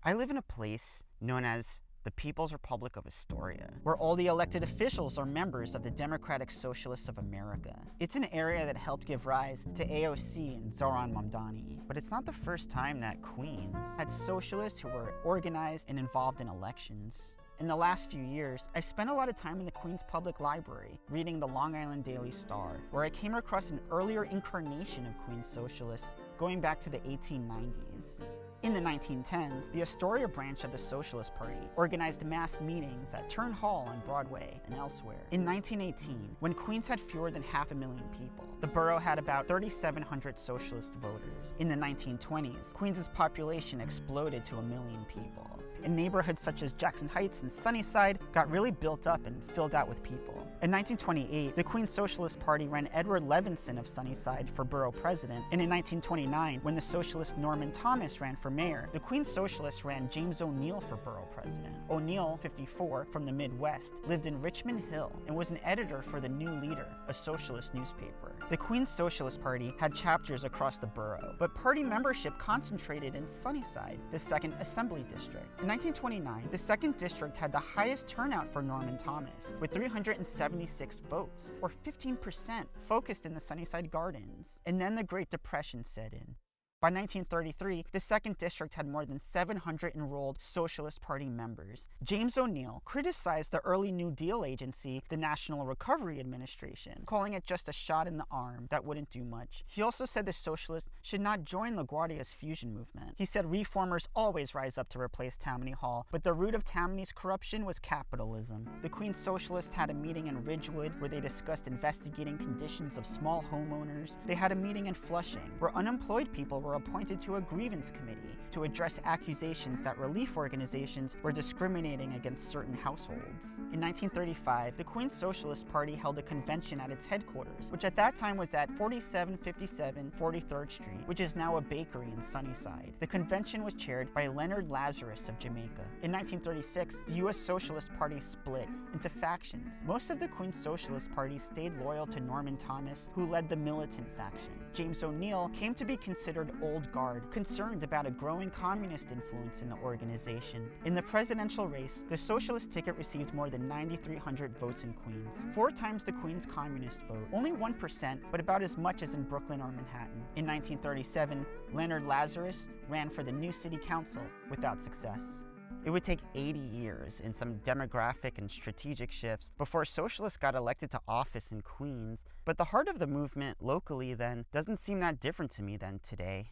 I live in a place known as the People's Republic of Astoria, where all the elected officials are members of the Democratic Socialists of America. It's an area that helped give rise to AOC and Zohran Mamdani. But it's not the first time that Queens had socialists who were organized and involved in elections. In the last few years, I've spent a lot of time in the Queens Public Library reading the Long Island Daily Star, where I came across an earlier incarnation of Queens Socialists going back to the 1890s. In the 1910s, the Astoria branch of the Socialist Party organized mass meetings at Turn Hall on Broadway and elsewhere. In 1918, when Queens had fewer than 500,000 people, the borough had about 3,700 socialist voters. In the 1920s, Queens' population exploded to 1 million people, and neighborhoods such as Jackson Heights and Sunnyside got really built up and filled out with people. In 1928, the Queens Socialist Party ran Edward Levinson of Sunnyside for borough president, and in 1929, when the socialist Norman Thomas ran for mayor, the Queens Socialists ran James O'Neill for borough president. O'Neill, 54, from the Midwest, lived in Richmond Hill and was an editor for the New Leader, a socialist newspaper. The Queens Socialist Party had chapters across the borough, but party membership concentrated in Sunnyside, the 2nd Assembly District. In 1929, the 2nd District had the highest turnout for Norman Thomas, with 376 votes, or 15%, focused in the Sunnyside Gardens. And then the Great Depression set in. By 1933, the 2nd District had more than 700 enrolled Socialist Party members. James O'Neill criticized the early New Deal agency, the National Recovery Administration, calling it just a shot in the arm that wouldn't do much. He also said the Socialists should not join LaGuardia's fusion movement. He said reformers always rise up to replace Tammany Hall, but the root of Tammany's corruption was capitalism. The Queens Socialists had a meeting in Ridgewood where they discussed investigating conditions of small homeowners. They had a meeting in Flushing where unemployed people were appointed to a grievance committee to address accusations that relief organizations were discriminating against certain households. In 1935, the Queens Socialist Party held a convention at its headquarters, which at that time was at 4757 43rd Street, which is now a bakery in Sunnyside. The convention was chaired by Leonard Lazarus of Jamaica. In 1936, the U.S. Socialist Party split into factions. Most of the Queens Socialist Party stayed loyal to Norman Thomas, who led the militant faction. James O'Neill came to be considered old guard, concerned about a growing communist influence in the organization. In the presidential race, the socialist ticket received more than 9,300 votes in Queens, 4 times the Queens communist vote, only 1%, but about as much as in Brooklyn or Manhattan. In 1937, Leonard Lazarus ran for the new city council without success. It would take 80 years and some demographic and strategic shifts before socialists got elected to office in Queens, but the heart of the movement locally then doesn't seem that different to me than today.